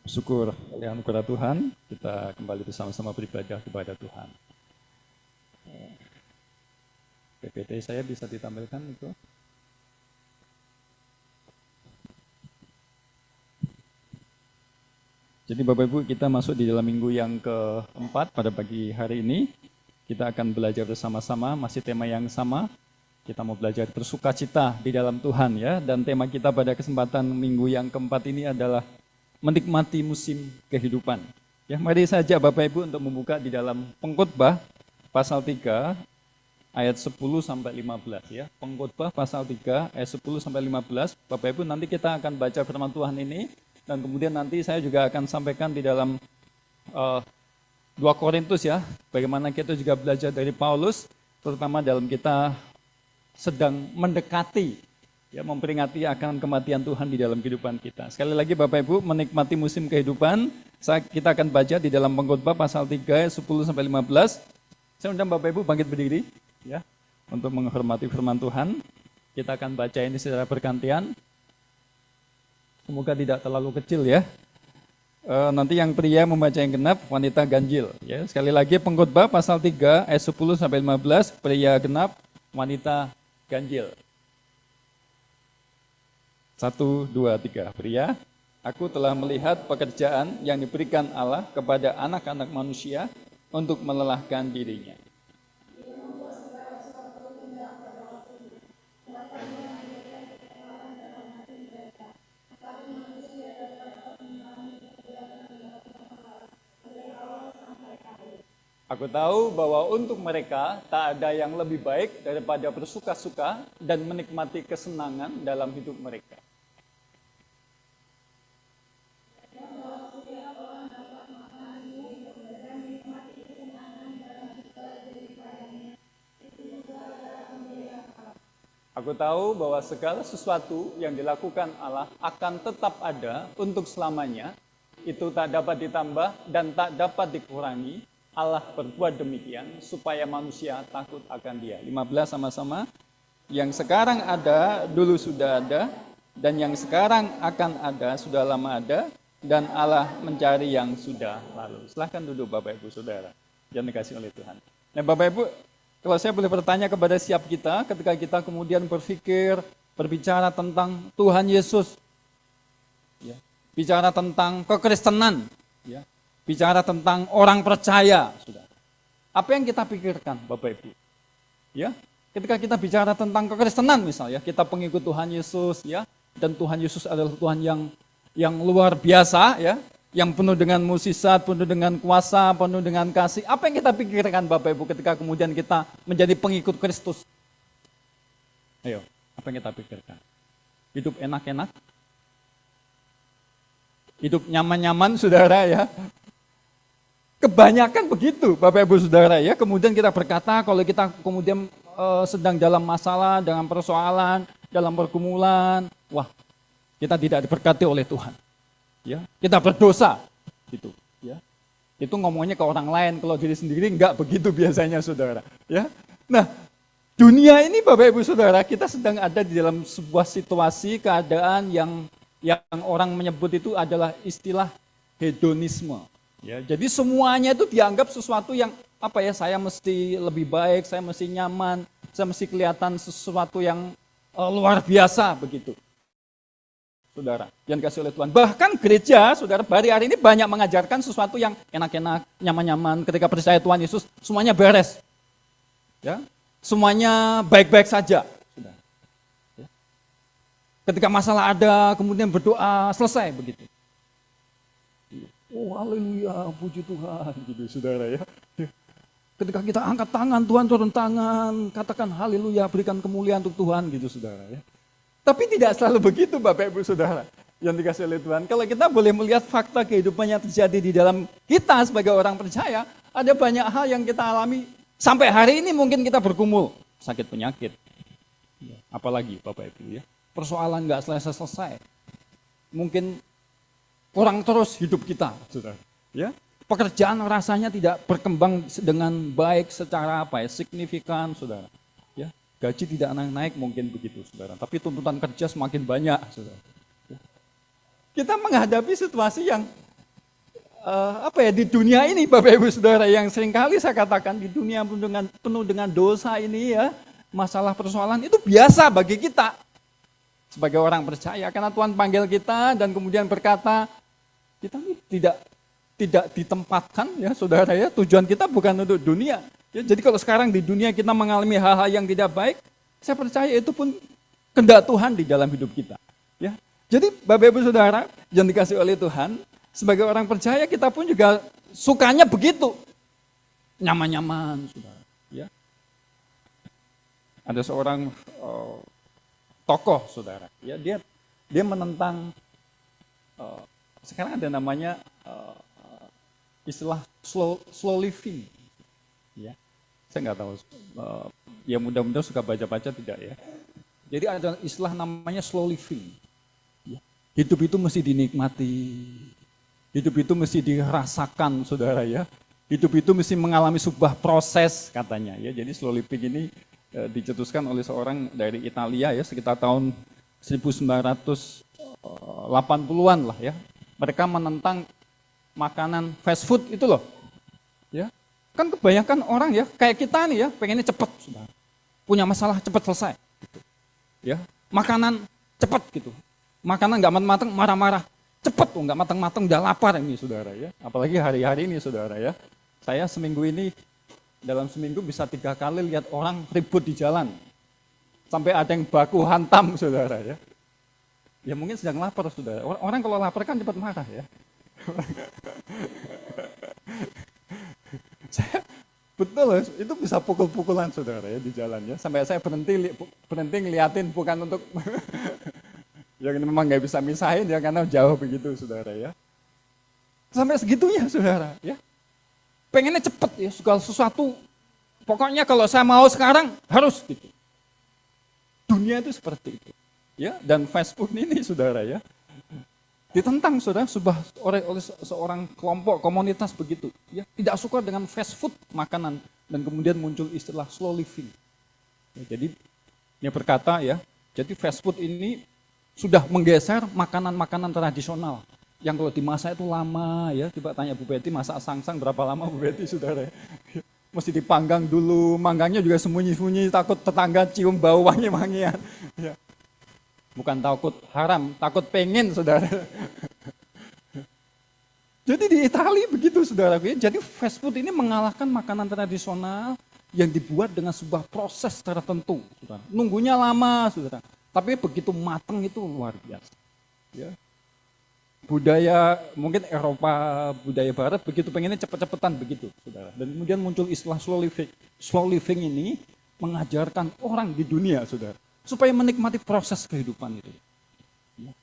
Syukur oleh anugerah Tuhan, kita kembali bersama-sama beribadah kepada Tuhan. PPT saya bisa ditampilkan itu. Jadi Bapak Ibu, kita masuk di dalam minggu yang keempat pada pagi hari ini. Kita akan belajar bersama-sama, masih tema yang sama. Kita mau belajar bersukacita di dalam Tuhan ya. Dan tema kita pada kesempatan minggu yang keempat ini adalah menikmati musim kehidupan. Ya, mari saja Bapak Ibu untuk membuka di dalam Pengkhotbah pasal 3 ayat 10 sampai 15 ya. Pengkhotbah pasal 3 ayat 10 sampai 15. Bapak Ibu, nanti kita akan baca firman Tuhan ini dan kemudian nanti saya juga akan sampaikan di dalam 2 Korintus ya, bagaimana kita juga belajar dari Paulus, terutama dalam kita sedang mendekati, ya, memperingati akan kematian Tuhan di dalam kehidupan kita. Sekali lagi Bapak Ibu, menikmati musim kehidupan, kita akan baca di dalam Pengkhotbah pasal 3, 10 sampai 15. Saya undang Bapak Ibu bangkit berdiri, ya, untuk menghormati firman Tuhan. Kita akan baca ini secara bergantian. Semoga tidak terlalu kecil ya. Nanti yang pria membaca yang genap, wanita ganjil. Ya, sekali lagi Pengkhotbah pasal 3 ayat 10 sampai 15, pria genap, wanita ganjil. 1, 2, 3. Pria, aku telah melihat pekerjaan yang diberikan Allah kepada anak-anak manusia untuk melelahkan dirinya. Aku tahu bahwa untuk mereka tak ada yang lebih baik daripada bersuka-suka dan menikmati kesenangan dalam hidup mereka. Aku tahu bahwa segala sesuatu yang dilakukan Allah akan tetap ada untuk selamanya. Itu tak dapat ditambah dan tak dapat dikurangi. Allah berbuat demikian supaya manusia takut akan Dia. 15 sama-sama. Yang sekarang ada, dulu sudah ada, dan yang sekarang akan ada, sudah lama ada, dan Allah mencari yang sudah lalu. Silahkan duduk Bapak Ibu Saudara yang dikasihi oleh Tuhan. Nah Bapak Ibu, kalau saya boleh bertanya kepada siap kita, ketika kita kemudian berpikir, berbicara tentang Tuhan Yesus, ya, bicara tentang kekristenan, ya, bicara tentang orang percaya, saudara. Apa yang kita pikirkan, Bapak Ibu? Ya, ketika kita bicara tentang kekristenan misalnya, kita pengikut Tuhan Yesus, ya, dan Tuhan Yesus adalah Tuhan yang luar biasa, ya, yang penuh dengan mukjizat, penuh dengan kuasa, penuh dengan kasih. Apa yang kita pikirkan, Bapak Ibu, ketika kemudian kita menjadi pengikut Kristus? Ayo, apa yang kita pikirkan? Hidup enak-enak? Hidup nyaman-nyaman, saudara, ya? Kebanyakan begitu, Bapak Ibu Saudara ya. Kemudian kita berkata kalau kita kemudian sedang dalam masalah, dalam persoalan, dalam pergumulan, wah, kita tidak diberkati oleh Tuhan. Ya, kita berdosa gitu, ya. Itu ngomongnya ke orang lain, kalau diri sendiri enggak begitu biasanya, Saudara, ya. Nah, dunia ini Bapak Ibu Saudara, kita sedang ada di dalam sebuah situasi keadaan yang orang menyebut itu adalah istilah hedonisme. Ya, jadi semuanya itu dianggap sesuatu yang apa ya, saya mesti lebih baik, saya mesti nyaman, saya mesti kelihatan sesuatu yang luar biasa begitu. Saudara, yang dikasih oleh Tuhan. Bahkan gereja, saudara, hari ini banyak mengajarkan sesuatu yang enak-enak, nyaman-nyaman. Ketika percaya Tuhan Yesus, semuanya beres. Ya, semuanya baik-baik saja. Saudara. Ya. Ketika masalah ada, kemudian berdoa, selesai begitu. Oh haleluya, puji Tuhan, gitu saudara ya. Ketika kita angkat tangan, Tuhan turun tangan, katakan haleluya, berikan kemuliaan untuk Tuhan, gitu saudara ya. Tapi tidak selalu begitu Bapak Ibu Saudara yang dikasih oleh Tuhan. Kalau kita boleh melihat fakta kehidupan yang terjadi di dalam kita sebagai orang percaya, ada banyak hal yang kita alami sampai hari ini mungkin kita bergumul, sakit penyakit. Apalagi Bapak Ibu ya, persoalan nggak selesai-selesai. Mungkin kurang terus hidup kita, saudara. Ya, pekerjaan rasanya tidak berkembang dengan baik secara apa ya, signifikan, saudara. Ya, gaji tidak naik mungkin begitu, saudara. Tapi tuntutan kerja semakin banyak, saudara. Ya. Kita menghadapi situasi yang di dunia ini Bapak Ibu Saudara, yang seringkali saya katakan di dunia penuh dengan dosa ini ya, masalah persoalan itu biasa bagi kita sebagai orang percaya, karena Tuhan panggil kita dan kemudian berkata kita ini tidak ditempatkan ya saudara ya, tujuan kita bukan untuk dunia ya. Jadi kalau sekarang di dunia kita mengalami hal-hal yang tidak baik, saya percaya itu pun kehendak Tuhan di dalam hidup kita ya. Jadi Bapak Ibu Saudara yang dikasih oleh Tuhan, sebagai orang percaya kita pun juga sukanya begitu, nyaman-nyaman saudara ya. Ada seorang tokoh saudara ya, dia menentang sekarang ada namanya istilah slow living ya. Saya nggak tahu ya, mudah-mudahan suka baca-baca tidak ya. Jadi ada istilah namanya slow living ya. Hidup itu mesti dinikmati, hidup itu mesti dirasakan saudara ya. Hidup itu mesti mengalami sebuah proses katanya ya. Jadi slow living ini dicetuskan oleh seorang dari Italia ya, sekitar tahun 1980-an lah ya. Mereka menentang makanan fast food itu loh. Ya. Kan kebanyakan orang ya, kayak kita nih ya, pengennya cepet saudara. Punya masalah cepet selesai. Gitu. Ya. Makanan cepet gitu. Makanan nggak matang-matang marah-marah. Cepet tuh, nggak matang-matang udah lapar ini saudara ya. Apalagi hari-hari ini saudara ya. Saya dalam seminggu bisa 3 kali lihat orang ribut di jalan. Sampai ada yang baku hantam saudara ya. Ya mungkin sedang lapar saudara. Orang kalau lapar kan cepat marah ya. Saya betul itu bisa pukul-pukulan saudara ya di jalan ya. Sampai saya berhenti ngeliatin, bukan untuk yang memang nggak bisa misahin ya, karena jauh begitu saudara ya. Sampai segitunya saudara ya. Pengennya cepet ya, segala sesuatu. Pokoknya kalau saya mau sekarang harus gitu. Dunia itu seperti itu. Ya, dan fast food ini saudara ya, ditentang saudara oleh seorang kelompok komunitas begitu. Ya, tidak suka dengan fast food makanan, dan kemudian muncul istilah slow living. Ya, jadi dia berkata ya, jadi fast food ini sudah menggeser makanan-makanan tradisional yang kalau dimasak itu lama ya. Coba tanya Bu Betty, masak sangsang berapa lama Bu Betty saudara? Mesti dipanggang dulu, manggangnya juga sembunyi-sembunyi, takut tetangga cium bau wangi-wangian. Ya. Bukan takut haram, takut pengen saudara. Jadi di Italia begitu saudara. Jadi fast food ini mengalahkan makanan tradisional yang dibuat dengan sebuah proses tertentu. Saudara. Nunggunya lama saudara, tapi begitu matang itu luar biasa. Ya. Budaya mungkin Eropa, budaya Barat begitu pengennya cepet-cepetan begitu, saudara. Dan kemudian muncul istilah slow living. Slow living ini mengajarkan orang di dunia, saudara, supaya menikmati proses kehidupan itu. Ya.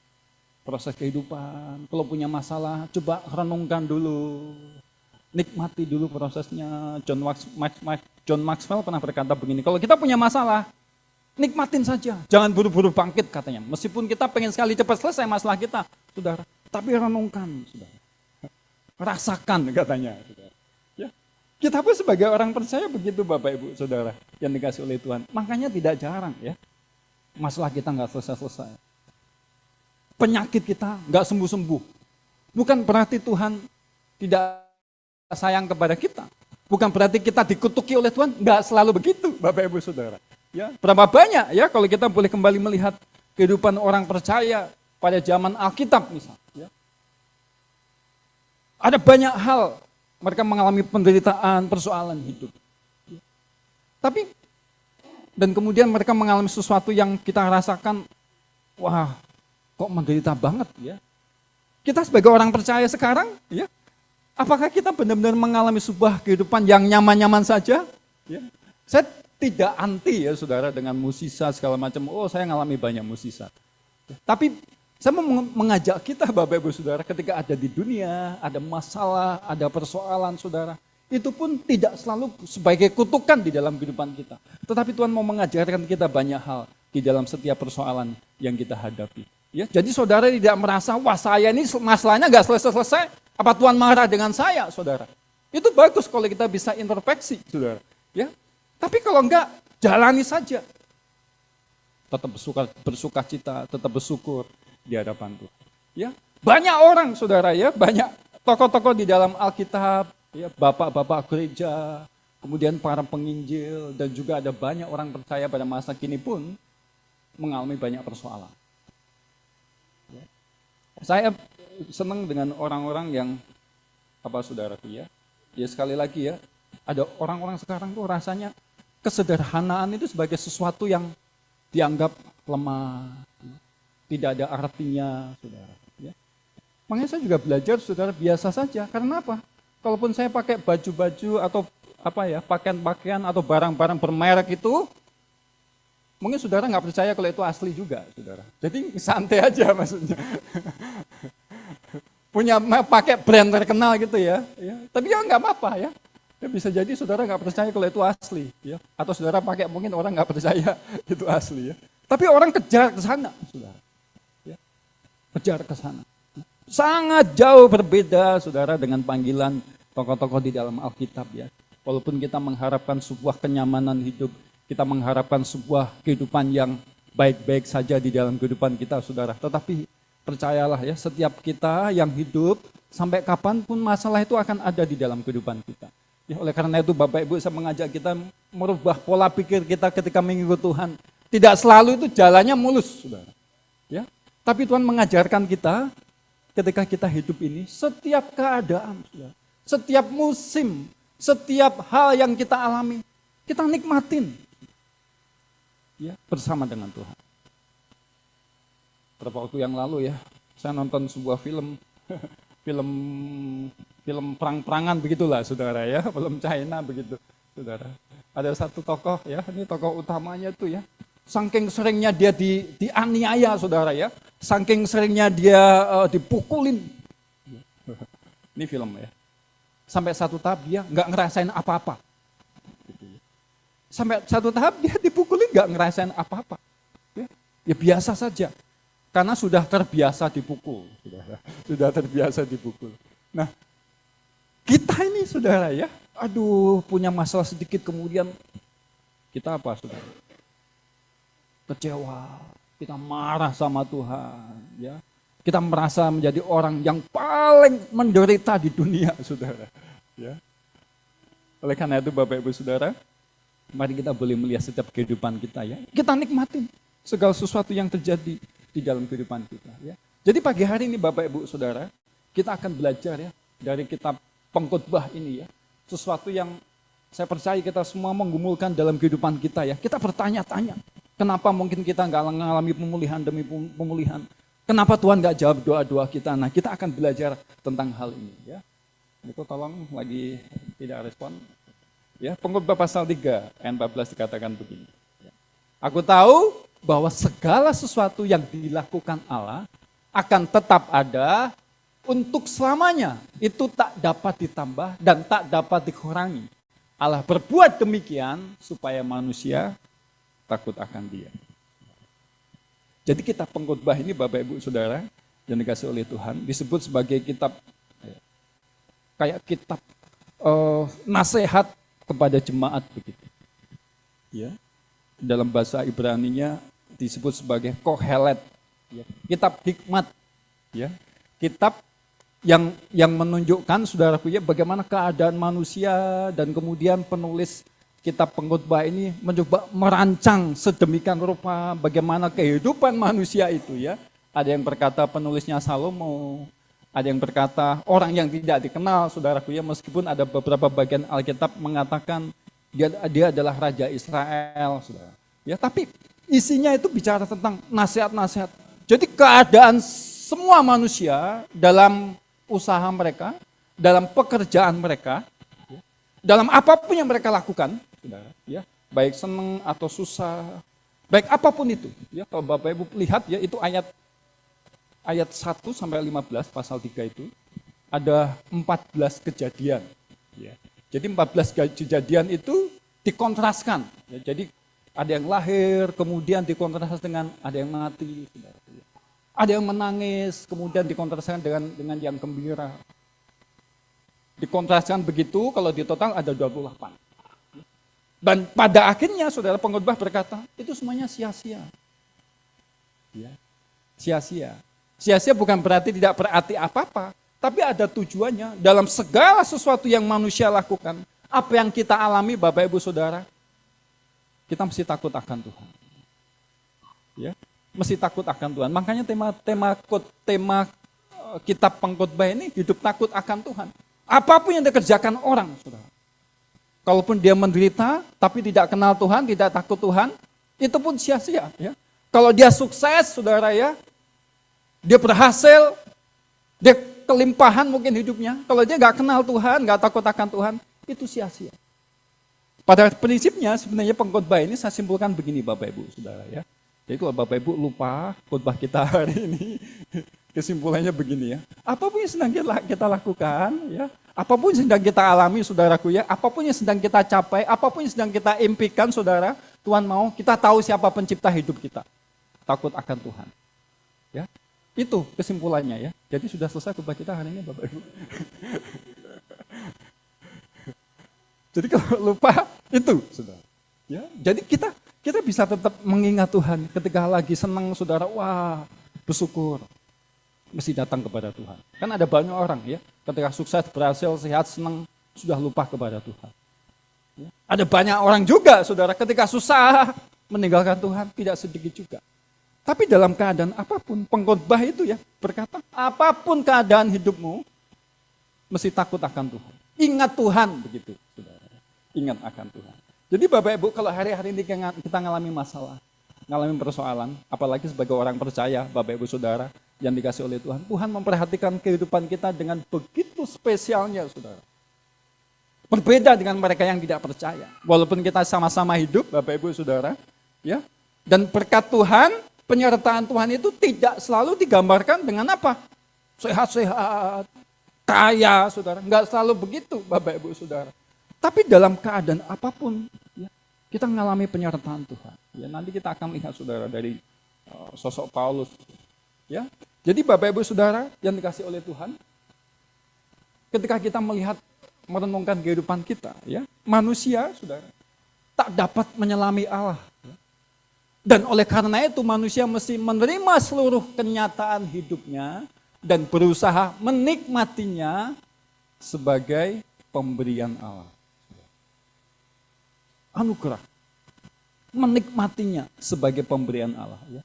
Proses kehidupan, kalau punya masalah, coba renungkan dulu, nikmati dulu prosesnya. John Maxwell pernah berkata begini, kalau kita punya masalah, nikmatin saja, jangan buru-buru bangkit katanya. Meskipun kita pengen sekali cepat selesai masalah kita, saudara. Tapi renungkan, saudara. Rasakan katanya, saudara. Ya. Kita pun sebagai orang percaya begitu Bapak Ibu Saudara yang dikasih oleh Tuhan. Makanya tidak jarang ya, masalah kita nggak selesai-selesai. Penyakit kita nggak sembuh-sembuh. Bukan berarti Tuhan tidak sayang kepada kita. Bukan berarti kita dikutuki oleh Tuhan. Nggak selalu begitu Bapak Ibu Saudara. Ya, berapa banyak ya kalau kita boleh kembali melihat kehidupan orang percaya pada zaman Alkitab misalnya. Ya. Ada banyak hal mereka mengalami penderitaan, persoalan hidup. Ya. Tapi dan kemudian mereka mengalami sesuatu yang kita rasakan, wah, kok menderita banget ya. Kita sebagai orang percaya sekarang, ya, apakah kita benar-benar mengalami sebuah kehidupan yang nyaman-nyaman saja? Ya. Saya tidak anti ya saudara dengan musisat segala macam. Oh, saya mengalami banyak musisat. Tapi saya mau mengajak kita Bapak Ibu Saudara, ketika ada di dunia, ada masalah, ada persoalan saudara, itu pun tidak selalu sebagai kutukan di dalam kehidupan kita. Tetapi Tuhan mau mengajarkan kita banyak hal di dalam setiap persoalan yang kita hadapi. Ya, jadi saudara tidak merasa, wah saya ini masalahnya nggak selesai-selesai, apa Tuhan marah dengan saya saudara. Itu bagus kalau kita bisa introspeksi saudara. Ya. Tapi kalau enggak, jalani saja. Tetap bersuka cita, tetap bersyukur di hadapan Tuhan. Ya, banyak orang saudara ya, banyak tokoh-tokoh di dalam Alkitab, ya, bapak-bapak gereja, kemudian para penginjil, dan juga ada banyak orang percaya pada masa kini pun mengalami banyak persoalan. Ya. Saya senang dengan orang-orang yang, saudaraku ya, sekali lagi ya, ada orang-orang sekarang tuh rasanya kesederhanaan itu sebagai sesuatu yang dianggap lemah, tidak ada artinya, saudara. Ya. Makanya saya juga belajar, saudara, biasa saja. Karena apa? Kalaupun saya pakai baju-baju atau pakaian-pakaian atau barang-barang bermerek itu, mungkin saudara nggak percaya kalau itu asli juga, saudara. Jadi santai aja maksudnya. Punya pakai brand terkenal gitu ya. Tapi ya nggak apa-apa ya. Ya, bisa jadi saudara nggak percaya kalau itu asli, ya. Atau saudara pakai mungkin orang nggak percaya itu asli, ya. Tapi orang kejar ke sana, saudara. Ya. Kejar ke sana. Sangat jauh berbeda, saudara, dengan panggilan tokoh-tokoh di dalam Alkitab, ya. Walaupun kita mengharapkan sebuah kenyamanan hidup, kita mengharapkan sebuah kehidupan yang baik-baik saja di dalam kehidupan kita, saudara. Tetapi percayalah ya, setiap kita yang hidup sampai kapanpun masalah itu akan ada di dalam kehidupan kita. Ya, oleh karena itu Bapak Ibu, saya mengajak kita merubah pola pikir kita ketika mengikut Tuhan. Tidak selalu itu jalannya mulus, saudara. Ya, tapi Tuhan mengajarkan kita ketika kita hidup ini, setiap keadaan, saudara, setiap musim, setiap hal yang kita alami, kita nikmatin, ya, bersama dengan Tuhan. Beberapa waktu yang lalu ya, saya nonton sebuah film, film perang-perangan begitulah, saudara ya, film China begitu, saudara. Ada satu tokoh ya, ini tokoh utamanya tuh ya, saking seringnya dia dianiaya, saudara ya, saking seringnya dia dipukulin. Ini film ya. Sampai satu tahap dia nggak ngerasain apa-apa. Sampai satu tahap dia dipukulin nggak ngerasain apa-apa. Ya biasa saja. Karena sudah terbiasa dipukul. Sudah terbiasa dipukul. Nah, kita ini saudara ya, punya masalah sedikit kemudian kita apa saudara? Kecewa, kita marah sama Tuhan. Ya. Kita merasa menjadi orang yang paling menderita di dunia, saudara. Ya. Oleh karena itu Bapak Ibu Saudara, mari kita boleh melihat setiap kehidupan kita ya. Kita nikmatin segala sesuatu yang terjadi di dalam kehidupan kita. Ya. Jadi pagi hari ini Bapak Ibu Saudara, kita akan belajar ya dari kitab Pengkhotbah ini ya. Sesuatu yang saya percaya kita semua menggumulkan dalam kehidupan kita ya. Kita bertanya-tanya, kenapa mungkin kita nggak mengalami pemulihan demi pemulihan? Kenapa Tuhan nggak jawab doa-doa kita? Nah, kita akan belajar tentang hal ini ya. Itu tolong lagi tidak respon. Ya, Pengkhotbah pasal 3 ayat 14 dikatakan begini. Aku tahu bahwa segala sesuatu yang dilakukan Allah akan tetap ada untuk selamanya. Itu tak dapat ditambah dan tak dapat dikurangi. Allah berbuat demikian supaya manusia takut akan Dia. Jadi kitab Pengkhotbah ini Bapak Ibu Saudara yang dikasih oleh Tuhan disebut sebagai kitab kayak kitab nasihat kepada jemaat begitu. Ya. Dalam bahasa Ibrani-nya disebut sebagai kohelet, ya. Kitab hikmat, ya. Kitab yang menunjukkan saudaraku ya bagaimana keadaan manusia dan kemudian penulis kitab Pengkhotbah ini mencoba merancang sedemikian rupa bagaimana kehidupan manusia itu ya. Ada yang berkata penulisnya Salomo, ada yang berkata orang yang tidak dikenal saudaraku ya, meskipun ada beberapa bagian Alkitab mengatakan dia adalah Raja Israel, saudara. Ya, tapi isinya itu bicara tentang nasihat-nasihat. Jadi keadaan semua manusia dalam usaha mereka, dalam pekerjaan mereka, dalam apapun yang mereka lakukan, saudara, ya, baik senang atau susah, baik apapun itu, ya, kalau Bapak Ibu lihat ya itu ayat 1 sampai 15 pasal 3 itu ada 14 kejadian, ya. Jadi 14 kejadian itu dikontraskan, ya. Jadi ada yang lahir, kemudian dikontraskan dengan ada yang mati, saudara. Ada yang menangis, kemudian dikontraskan dengan yang gembira. Dikontraskan begitu, kalau di total ada 28. Dan pada akhirnya saudara Pengkhotbah berkata, itu semuanya sia-sia. Ya. Sia-sia. Sia-sia bukan berarti tidak berarti apa-apa, Tapi ada tujuannya dalam segala sesuatu yang manusia lakukan. Apa yang kita alami Bapak Ibu Saudara, kita mesti takut akan Tuhan. Ya, mesti takut akan Tuhan. Makanya tema kitab pengkhotbah ini hidup takut akan Tuhan. Apapun yang dikerjakan orang, Saudara. Kalaupun dia menderita, tapi tidak kenal Tuhan, tidak takut Tuhan, itu pun sia-sia. Ya. Kalau dia sukses, Saudara ya, dia berhasil, dia kelimpahan mungkin hidupnya. Kalau dia nggak kenal Tuhan, nggak takut akan Tuhan, itu sia-sia. Pada prinsipnya sebenarnya pengkhotbah ini saya simpulkan begini Bapak Ibu Saudara ya. Jadi kalau Bapak Ibu lupa khotbah kita hari ini, kesimpulannya begini ya. Apapun yang sedang kita lakukan ya, apapun yang sedang kita alami saudaraku ya, apapun yang sedang kita capai, apapun yang sedang kita impikan saudara, Tuhan mau kita tahu siapa pencipta hidup kita. Takut akan Tuhan. Ya. Itu kesimpulannya ya. Jadi sudah selesai khotbah kita hari ini Bapak Ibu. Jadi kalau lupa itu saudara. Ya, jadi kita bisa tetap mengingat Tuhan ketika lagi senang saudara, wah bersyukur, mesti datang kepada Tuhan. Kan ada banyak orang ya, ketika sukses, berhasil, sehat, senang, sudah lupa kepada Tuhan. Ya. Ada banyak orang juga saudara, ketika susah, meninggalkan Tuhan, tidak sedikit juga. Tapi dalam keadaan apapun, pengkhotbah itu ya, berkata, apapun keadaan hidupmu, mesti takut akan Tuhan. Ingat Tuhan, begitu saudara. Ingat akan Tuhan. Jadi Bapak Ibu, kalau hari-hari ini kita ngalami masalah, ngalami persoalan, apalagi sebagai orang percaya, Bapak Ibu Saudara, yang dikasih oleh Tuhan, Tuhan memperhatikan kehidupan kita dengan begitu spesialnya, saudara. Berbeda dengan mereka yang tidak percaya. Walaupun kita sama-sama hidup, Bapak Ibu Saudara, ya, dan berkat Tuhan, penyertaan Tuhan itu tidak selalu digambarkan dengan apa? Sehat-sehat, kaya, saudara. Enggak selalu begitu, Bapak Ibu Saudara. Tapi dalam keadaan apapun, ya, kita mengalami penyertaan Tuhan. Ya, nanti kita akan lihat saudara dari sosok Paulus. Ya, jadi Bapak Ibu Saudara yang dikasih oleh Tuhan, ketika kita melihat merenungkan kehidupan kita, ya, manusia saudara tak dapat menyelami Allah. Ya. Dan oleh karena itu manusia mesti menerima seluruh kenyataan hidupnya dan berusaha menikmatinya sebagai pemberian Allah. Anugerah, menikmatinya sebagai pemberian Allah. Ya.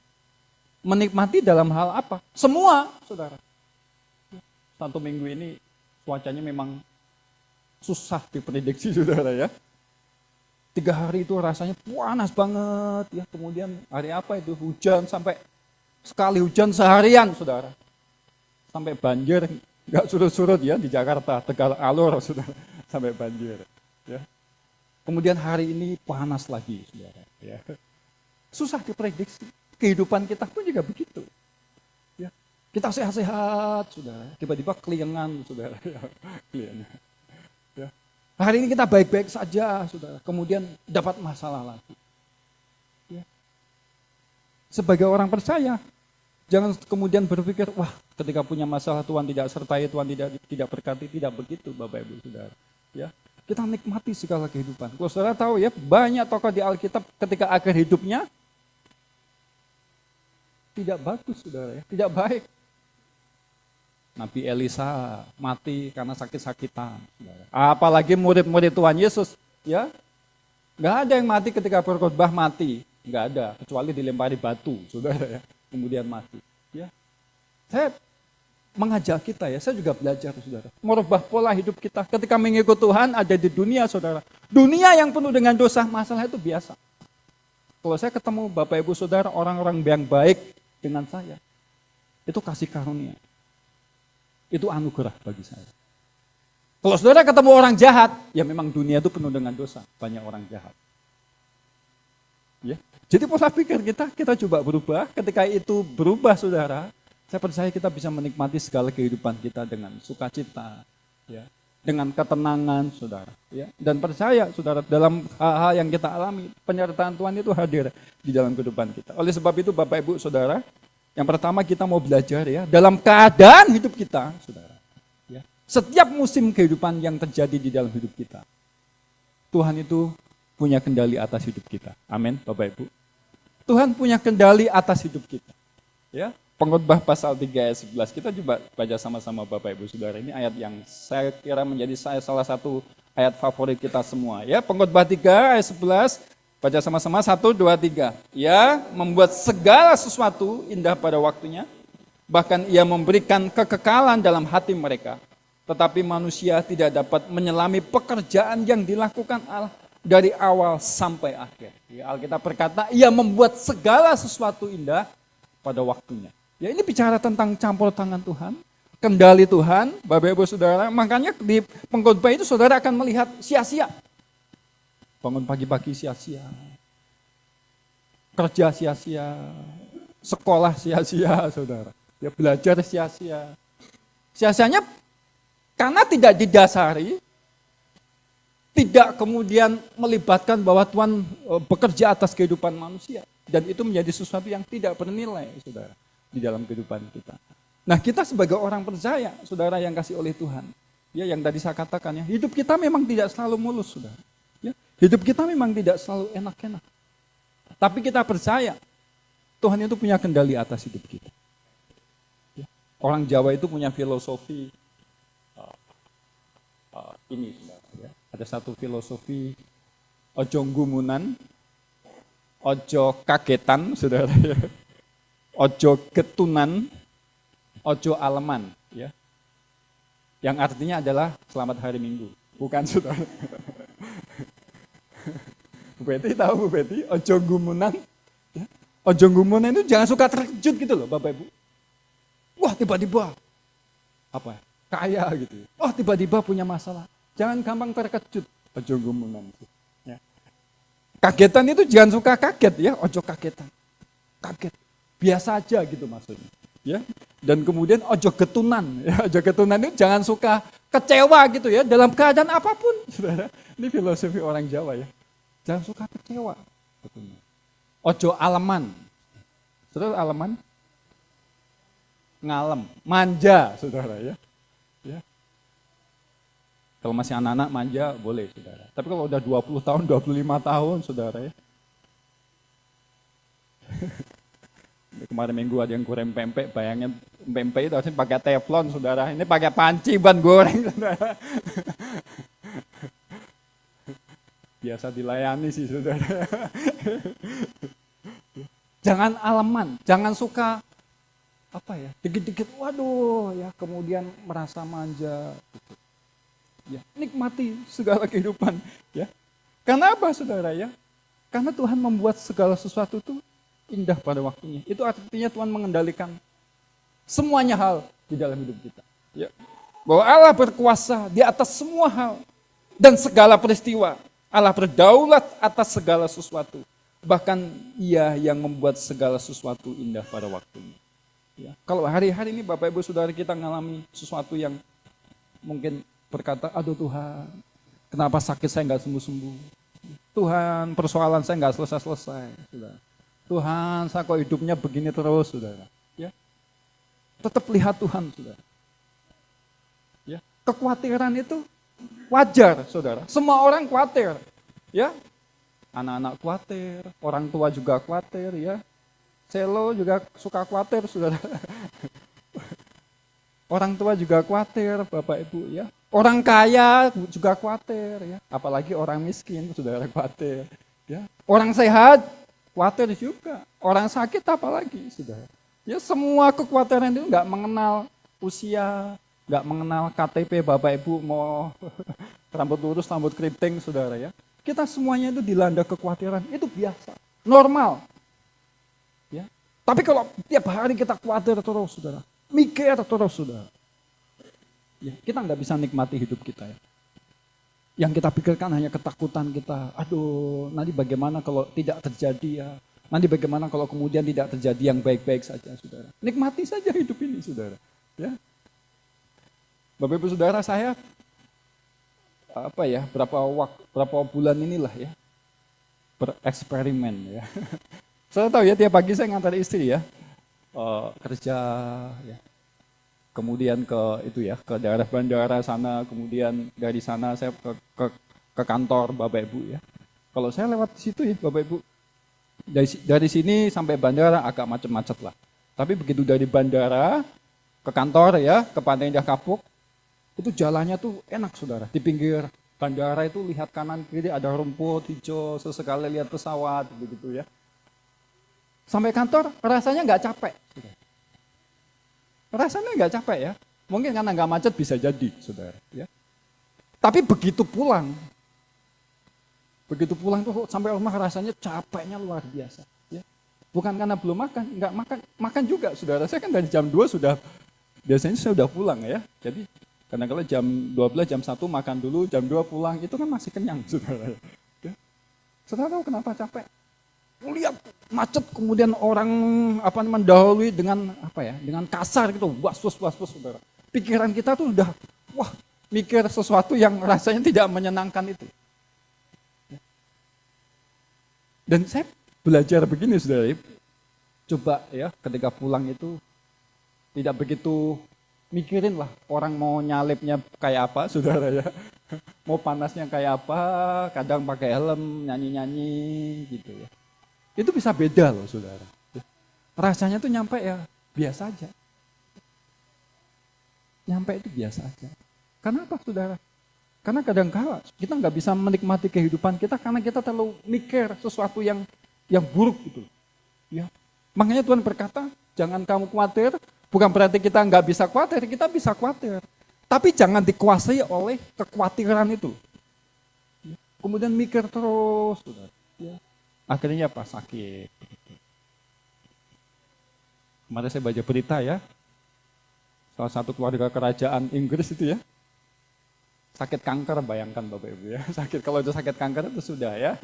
Menikmati dalam hal apa? Semua, saudara. Satu minggu ini cuacanya memang susah diprediksi, saudara ya. 3 hari itu rasanya panas banget, ya. Kemudian hari apa itu hujan sampai sekali hujan seharian, saudara. Sampai banjir, nggak surut-surut ya di Jakarta, Tegal Alur, saudara, sampai banjir. Ya. Kemudian hari ini panas lagi, saudara. Ya. Susah diprediksi. Kehidupan kita pun juga begitu. Ya. Kita sehat-sehat, saudara. Tiba-tiba keliengan, saudara. Keliengan. Ya. Hari ini kita baik-baik saja, saudara. Kemudian dapat masalah lagi. Ya. Sebagai orang percaya, jangan kemudian berpikir, wah ketika punya masalah Tuhan tidak sertai, Tuhan tidak berkati, tidak begitu Bapak Ibu Saudara. Ya. Kita nikmati segala kehidupan. Kalau saudara tahu ya, banyak tokoh di Alkitab ketika akhir hidupnya tidak bagus, saudara ya, tidak baik. Nabi Elisa mati karena sakit-sakitan. Saudara. Apalagi murid-murid Tuhan Yesus, ya, nggak ada yang mati ketika berkhotbah mati, nggak ada, kecuali dilempari batu, saudara ya, kemudian mati. Ya, saya mengajak kita ya, saya juga belajar saudara, merubah pola hidup kita ketika mengikut Tuhan ada di dunia saudara. Dunia yang penuh dengan dosa, masalah itu biasa. Kalau saya ketemu Bapak Ibu Saudara, orang-orang yang baik dengan saya, itu kasih karunia. Itu anugerah bagi saya. Kalau saudara ketemu orang jahat, ya memang dunia itu penuh dengan dosa, banyak orang jahat. Ya. Jadi pola pikir kita coba berubah, ketika itu berubah saudara, saya percaya kita bisa menikmati segala kehidupan kita dengan sukacita, ya, dengan ketenangan, saudara. Ya. Dan percaya, saudara, dalam hal-hal yang kita alami, penyertaan Tuhan itu hadir di dalam kehidupan kita. Oleh sebab itu, Bapak Ibu, saudara, yang pertama kita mau belajar ya, dalam keadaan hidup kita, saudara. Ya. Setiap musim kehidupan yang terjadi di dalam hidup kita, Tuhan itu punya kendali atas hidup kita. Amin, Bapak Ibu. Tuhan punya kendali atas hidup kita. Ya. Pengkhotbah pasal 3 ayat 11. Kita coba baca sama-sama Bapak Ibu Saudara. Ini ayat yang saya kira menjadi salah satu ayat favorit kita semua. Ya, Pengkhotbah 3 ayat 11. Baca sama-sama 1, 2, 3. Ya, membuat segala sesuatu indah pada waktunya. Bahkan ia memberikan kekekalan dalam hati mereka. Tetapi manusia tidak dapat menyelami pekerjaan yang dilakukan Allah dari awal sampai akhir. Ya, Alkitab berkata, ia membuat segala sesuatu indah pada waktunya. Ya, ini bicara tentang campur tangan Tuhan, kendali Tuhan, Bapak Ibu Saudara. Makanya di pengkhotbah itu saudara akan melihat sia-sia. Bangun pagi-pagi sia-sia. Kerja sia-sia. Sekolah sia-sia, saudara. Ya, belajar sia-sia. Sia-sianya karena tidak didasari, tidak kemudian melibatkan bahwa Tuhan bekerja atas kehidupan manusia. Dan itu menjadi sesuatu yang tidak bernilai, saudara, di dalam kehidupan kita. Nah, kita sebagai orang percaya, saudara yang kasih oleh Tuhan, ya, yang tadi saya katakan, ya, hidup kita memang tidak selalu mulus, saudara. Ya, hidup kita memang tidak selalu enak-enak. Tapi kita percaya, Tuhan itu punya kendali atas hidup kita. Ya, orang Jawa itu punya filosofi ini, saudara. Ya. Ada satu filosofi ojo ngumunan, ojo kagetan, saudara. Ya. Ojo getunan, ojo aleman, ya. Yang artinya adalah selamat hari Minggu, bukan, saudara. Bu Betty tahu, Bu Betty, ojo gumunan, ya. Ojo gumunan itu jangan suka terkejut gitu loh, Bapak Ibu. Wah, tiba-tiba apa? Kaya gitu. Oh, tiba-tiba punya masalah. Jangan gampang terkejut, ojo gumunan. Ya. Kagetan itu jangan suka kaget, ya, ojo kagetan. Kaget. Biasa aja gitu maksudnya, ya. Dan kemudian ojo getunan, ya. Ojo getunan itu jangan suka kecewa gitu ya dalam keadaan apapun, saudara. Ini filosofi orang Jawa, ya. Jangan suka kecewa. Ojo aleman, saudara. Aleman, ngalem, manja, saudara, ya. Ya. Kalau masih anak-anak manja boleh, saudara. Tapi kalau udah 20 tahun, 25 tahun, saudara, ya. Kemarin minggu ada yang goreng pempek, bayangin pempek itu harusnya pakai teflon, saudara. Ini pakai panci ban goreng, saudara. Biasa dilayani sih, saudara. Jangan aleman, jangan suka apa ya, dikit-dikit, waduh, ya, kemudian merasa manja. Gitu. Ya, nikmati segala kehidupan, ya. Karena apa, saudara, ya? Karena Tuhan membuat segala sesuatu itu indah pada waktunya. Itu artinya Tuhan mengendalikan semuanya hal di dalam hidup kita. Ya. Bahwa Allah berkuasa di atas semua hal dan segala peristiwa. Allah berdaulat atas segala sesuatu. Bahkan ia yang membuat segala sesuatu indah pada waktunya. Ya. Kalau hari-hari ini Bapak Ibu Saudara kita mengalami sesuatu yang mungkin berkata, aduh Tuhan, kenapa sakit saya nggak sembuh-sembuh? Tuhan, persoalan saya nggak selesai-selesai. Tuhan, saya kok hidupnya begini terus, saudara. Ya. Tetap lihat Tuhan, saudara. Ya. Kekhawatiran itu wajar, saudara. Semua orang khawatir. Ya. Anak-anak khawatir, orang tua juga khawatir, ya. Selo juga suka khawatir, saudara. Orang tua juga khawatir, Bapak Ibu, ya. Orang kaya juga khawatir, ya. Apalagi orang miskin, saudara, khawatir. Ya. Orang sehat khawatir juga. Orang sakit apalagi, saudara. Ya, semua kekhawatiran itu nggak mengenal usia, nggak mengenal KTP Bapak Ibu mau rambut lurus, rambut keriting, saudara, ya. Kita semuanya itu dilanda kekhawatiran, itu biasa, normal. Ya. Tapi kalau tiap hari kita khawatir terus, saudara, mikir terus, saudara, ya, kita nggak bisa nikmati hidup kita, ya. Yang kita pikirkan hanya ketakutan kita. Aduh, nanti bagaimana kalau tidak terjadi, ya. Nanti bagaimana kalau kemudian tidak terjadi yang baik-baik saja, saudara. Nikmati saja hidup ini, saudara. Ya. Bapak Ibu Saudara, saya berapa bulan inilah, ya, bereksperimen, ya. Saya tahu, ya, tiap pagi saya ngantar istri, ya, kerja, ya. Kemudian ke daerah bandara sana, kemudian dari sana saya ke kantor Bapak Ibu, ya. Kalau saya lewat situ, ya, Bapak Ibu, dari sini sampai bandara agak macet-macet lah. Tapi begitu dari bandara ke kantor ya, ke Pantai Indah Kapuk, itu jalannya tuh enak saudara. Di pinggir bandara itu lihat kanan kiri ada rumput hijau, sesekali lihat pesawat begitu ya. Sampai kantor rasanya nggak capek. Rasanya nggak capek ya. Mungkin karena nggak macet bisa jadi saudara. Ya. Tapi begitu pulang tuh sampai rumah rasanya capeknya luar biasa. Ya. Bukan karena belum makan, nggak makan juga saudara. Saya kan dari jam 2 sudah, biasanya saya udah pulang ya. Jadi karena kalau jam 12, jam 1 makan dulu, jam 2 pulang, itu kan masih kenyang saudara. Ya. Saudara tahu kenapa capek? Lihat macet, kemudian orang mendahului dengan dengan kasar gitu, was saudara. Pikiran kita tuh udah, mikir sesuatu yang rasanya tidak menyenangkan itu. Dan saya belajar begini saudara, coba ya ketika pulang itu tidak begitu mikirin lah orang mau nyalipnya kayak apa saudara ya. Mau panasnya kayak apa, kadang pakai helm, nyanyi-nyanyi gitu ya. Itu bisa beda loh saudara. Rasanya tuh nyampe ya biasa aja. Nyampe itu biasa aja. Kenapa saudara? Karena kadang-kala kita nggak bisa menikmati kehidupan kita karena kita terlalu mikir sesuatu yang buruk gitu. Ya. Makanya Tuhan berkata, jangan kamu khawatir, bukan berarti kita nggak bisa khawatir, kita bisa khawatir. Tapi jangan dikuasai oleh kekhawatiran itu. Ya. Kemudian mikir terus, saudara. Ya. Akhirnya apa? Sakit. Kemarin saya baca berita ya, salah satu keluarga kerajaan Inggris itu ya, sakit kanker, bayangkan Bapak Ibu ya. Kalau itu sakit kanker itu sudah ya.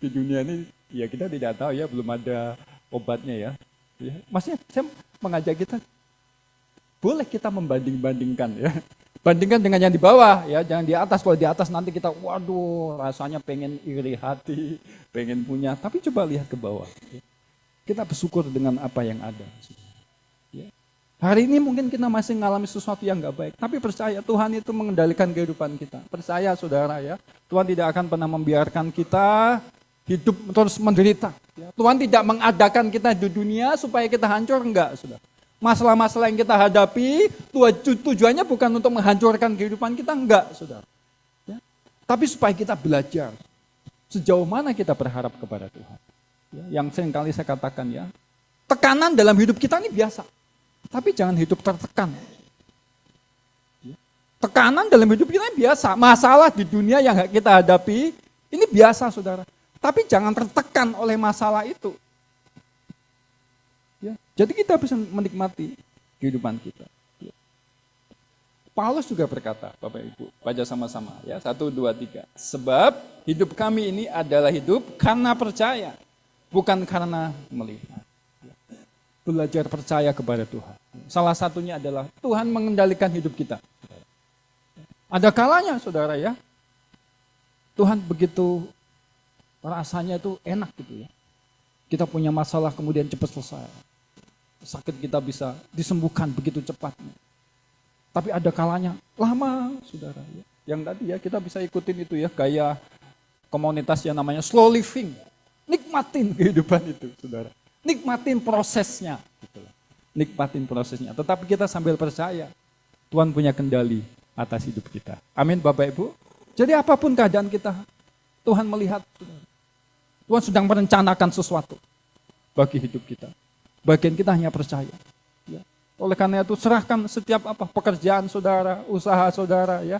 Di dunia ini ya kita tidak tahu ya, belum ada obatnya ya. Maksudnya saya mengajak kita, boleh kita membanding-bandingkan ya. Bandingkan dengan yang di bawah ya, jangan di atas. Kalau di atas nanti kita waduh rasanya pengen iri hati, pengen punya. Tapi coba lihat ke bawah. Ya. Kita bersyukur dengan apa yang ada. Ya. Hari ini mungkin kita masih mengalami sesuatu yang gak baik. Tapi percaya Tuhan itu mengendalikan kehidupan kita. Percaya saudara ya. Tuhan tidak akan pernah membiarkan kita hidup terus menderita. Ya. Tuhan tidak mengadakan kita di dunia supaya kita hancur. Enggak saudara. Masalah-masalah yang kita hadapi, tujuannya bukan untuk menghancurkan kehidupan kita. Enggak saudara. Ya. Tapi supaya kita belajar. Sejauh mana kita berharap kepada Tuhan. Ya. Yang seringkali saya katakan ya. Tekanan dalam hidup kita ini biasa. Tapi jangan hidup tertekan. Tekanan dalam hidup kita biasa. Masalah di dunia yang kita hadapi, ini biasa saudara. Tapi jangan tertekan oleh masalah itu. Ya. Jadi kita bisa menikmati kehidupan kita. Ya. Paulus juga berkata, Bapak Ibu, baca sama-sama ya. 1, 2, 3. Sebab hidup kami ini adalah hidup karena percaya. Bukan karena melihat. Belajar percaya kepada Tuhan. Salah satunya adalah Tuhan mengendalikan hidup kita. Ada kalanya saudara ya, Tuhan begitu rasanya itu enak gitu ya. Kita punya masalah kemudian cepat selesai. Sakit kita bisa disembuhkan begitu cepatnya. Tapi ada kalanya lama saudara ya. Yang tadi ya kita bisa ikutin itu ya, gaya komunitas yang namanya slow living. Nikmatin kehidupan itu saudara. Nikmatin prosesnya. Nikmatin prosesnya. Tetapi kita sambil percaya Tuhan punya kendali atas hidup kita. Amin Bapak Ibu. Jadi apapun keadaan kita, Tuhan melihat. Tuhan sedang merencanakan sesuatu bagi hidup kita. Bagian kita hanya percaya. Ya. Oleh karena itu serahkan setiap pekerjaan saudara, usaha saudara ya.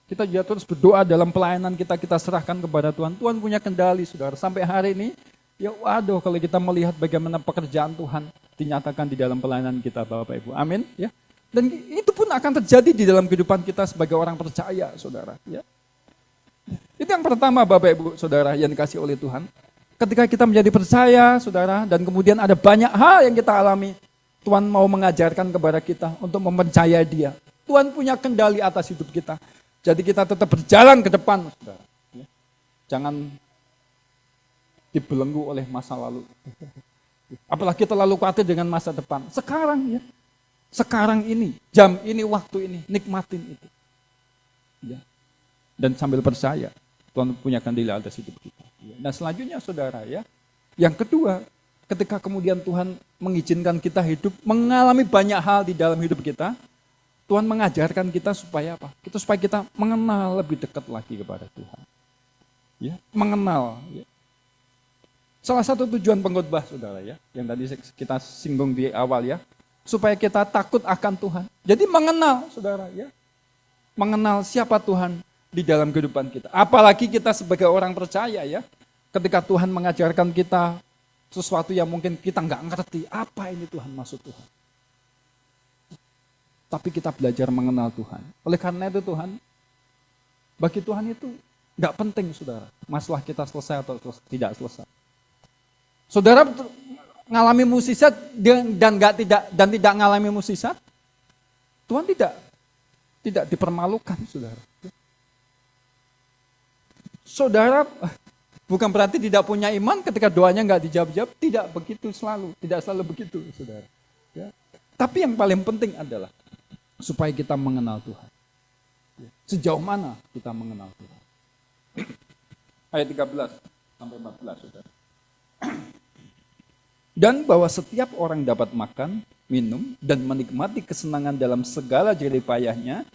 Kita juga terus berdoa dalam pelayanan kita serahkan kepada Tuhan. Tuhan punya kendali saudara. Sampai hari ini ya waduh kalau kita melihat bagaimana pekerjaan Tuhan dinyatakan di dalam pelayanan kita Bapak Ibu. Amin ya. Dan itu pun akan terjadi di dalam kehidupan kita sebagai orang percaya saudara ya. Itu yang pertama Bapak Ibu saudara yang dikasih oleh Tuhan. Ketika kita menjadi percaya saudara dan kemudian ada banyak hal yang kita alami, Tuhan mau mengajarkan kepada kita untuk mempercayai Dia. Tuhan punya kendali atas hidup kita. Jadi kita tetap berjalan ke depan saudara. Ya. Jangan dibelenggu oleh masa lalu. Apalagi terlalu khawatir dengan masa depan. Sekarang ya. Sekarang ini, jam ini, waktu ini, nikmatin itu. Ya. Dan sambil percaya, Tuhan punya kendali atas hidup kita. Ya. Nah selanjutnya saudara ya, yang kedua, ketika kemudian Tuhan mengizinkan kita hidup, mengalami banyak hal di dalam hidup kita, Tuhan mengajarkan kita supaya apa? Supaya kita mengenal lebih dekat lagi kepada Tuhan. Ya, mengenal. Ya. Salah satu tujuan pengkhotbah, saudara ya, yang tadi kita singgung di awal ya, supaya kita takut akan Tuhan. Jadi mengenal, saudara ya, mengenal siapa Tuhan di dalam kehidupan kita. Apalagi kita sebagai orang percaya ya, ketika Tuhan mengajarkan kita sesuatu yang mungkin kita nggak ngerti, apa ini Tuhan maksud Tuhan. Tapi kita belajar mengenal Tuhan. Oleh karena itu bagi Tuhan itu nggak penting saudara, masalah kita selesai atau tidak selesai. Saudara mengalami mukjizat dan tidak mengalami mukjizat, Tuhan tidak dipermalukan saudara. Saudara bukan berarti tidak punya iman ketika doanya nggak dijawab-jawab, tidak selalu begitu saudara. Ya. Tapi yang paling penting adalah supaya kita mengenal Tuhan. Sejauh mana kita mengenal Tuhan. Ayat 13 sampai 14 saudara. Dan bahwa setiap orang dapat makan, minum, dan menikmati kesenangan dalam segala jerih payahnya,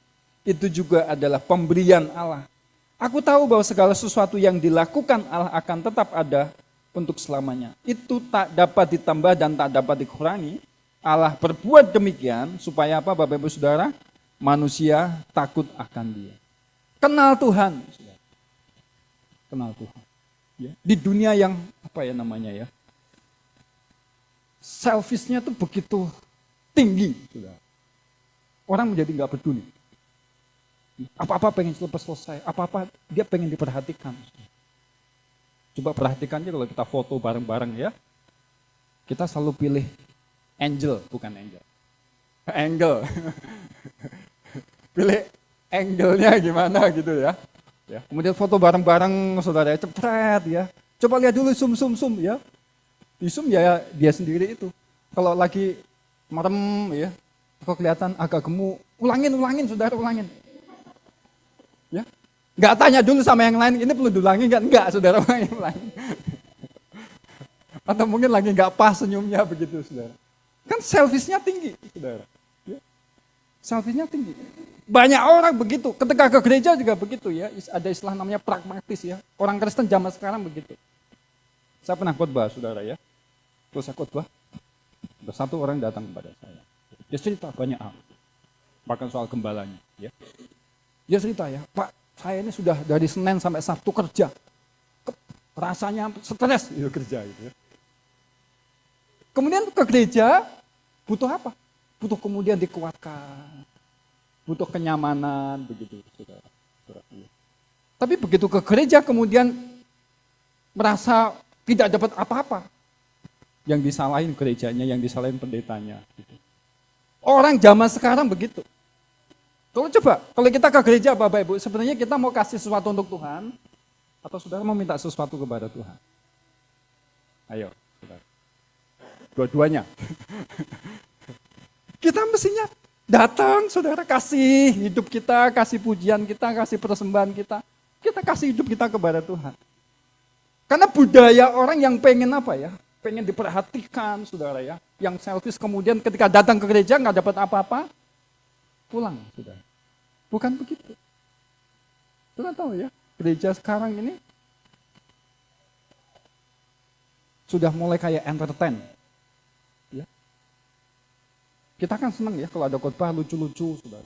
itu juga adalah pemberian Allah. Aku tahu bahwa segala sesuatu yang dilakukan Allah akan tetap ada untuk selamanya. Itu tak dapat ditambah dan tak dapat dikurangi. Allah berbuat demikian supaya apa Bapak Ibu Saudara? Manusia takut akan Dia. Kenal Tuhan. Kenal Tuhan. Ya. Di dunia yang selfishnya tuh begitu tinggi. Orang menjadi nggak peduli. Apa-apa pengen selesai, apa-apa dia pengen diperhatikan. Coba perhatikannya kalau kita foto bareng-bareng ya. Kita selalu pilih angel, bukan angel. Angle. Pilih angle-nya gimana gitu ya. Kemudian foto bareng-bareng saudara cepet ya. Coba lihat dulu zoom ya. Di zoom ya dia sendiri itu. Kalau lagi merem ya, kok kelihatan agak gemuk, ulangin saudara, ulangin. Ya, nggak tanya dulu sama yang lain, ini perlu diulangi enggak saudara, ulangin. Atau mungkin lagi nggak pas senyumnya begitu saudara. Kan selfishnya tinggi saudara. Ya. Selfishnya tinggi. Banyak orang begitu, ketika ke gereja juga begitu ya, ada istilah namanya pragmatis ya. Orang Kristen zaman sekarang begitu. Saya pernah khotbah saudara ya. Terus saya khotbah, ada satu orang datang kepada saya. Dia cerita banyak hal, bahkan soal gembalanya ya. Dia cerita ya, Pak, saya ini sudah dari Senin sampai Sabtu kerja. Rasanya stres itu kerja gitu ya. Kemudian ke gereja butuh apa? Butuh kemudian dikuatkan. Butuh kenyamanan begitu, saudara. Tapi begitu ke gereja kemudian merasa tidak dapat apa-apa. Yang disalahin gerejanya, yang disalahin pendetanya gitu. Orang zaman sekarang begitu. Kalau kita ke gereja Bapak Ibu, sebenarnya kita mau kasih sesuatu untuk Tuhan, atau saudara mau minta sesuatu kepada Tuhan? Ayo, saudara. Dua-duanya. Kita mestinya datang, saudara, kasih hidup kita, kasih pujian kita, kasih persembahan kita. Kita kasih hidup kita kepada Tuhan. Karena budaya orang yang pengen apa ya? Pengen diperhatikan, saudara ya. Yang selfish kemudian ketika datang ke gereja nggak dapat apa-apa, pulang, saudara. Bukan begitu. Saudara tahu ya, gereja sekarang ini sudah mulai kayak entertain. Ya. Kita kan senang ya kalau ada khotbah lucu-lucu, saudara.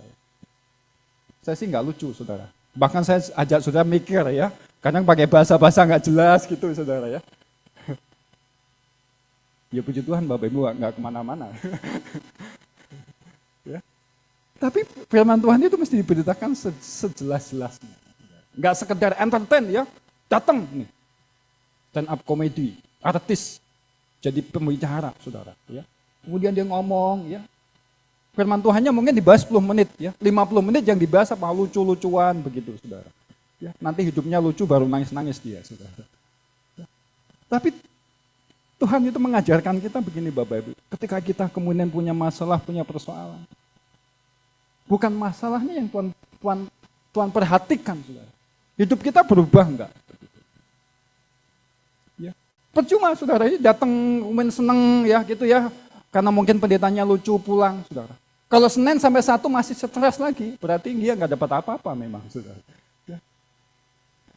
Saya sih nggak lucu, saudara. Bahkan saya ajak saudara mikir ya, kadang pakai bahasa-bahasa nggak jelas gitu, saudara ya. Ya puji Tuhan, Bapak Ibu nggak kemana-mana. Ya. Tapi firman Tuhan itu mesti diberitakan sejelas-jelasnya. Nggak sekedar entertain ya, datang nih. Stand up comedy, artis, jadi pembicara, saudara. Ya. Kemudian dia ngomong, ya. Firman Tuhannya mungkin dibahas 10 menit, ya. 50 menit yang dibahas apa lucu-lucuan begitu, saudara. Ya. Nanti hidupnya lucu baru nangis-nangis dia, saudara. Ya. Tapi Tuhan itu mengajarkan kita begini Bapak Ibu. Ketika kita kemudian punya masalah, punya persoalan. Bukan masalahnya yang Tuhan perhatikan, saudara. Hidup kita berubah enggak? Ya. Percuma saudara, ini datang main seneng ya gitu ya. Karena mungkin pendetanya lucu pulang saudara. Kalau Senin sampai Sabtu masih stres lagi, berarti dia nggak dapat apa-apa memang saudara. Ya.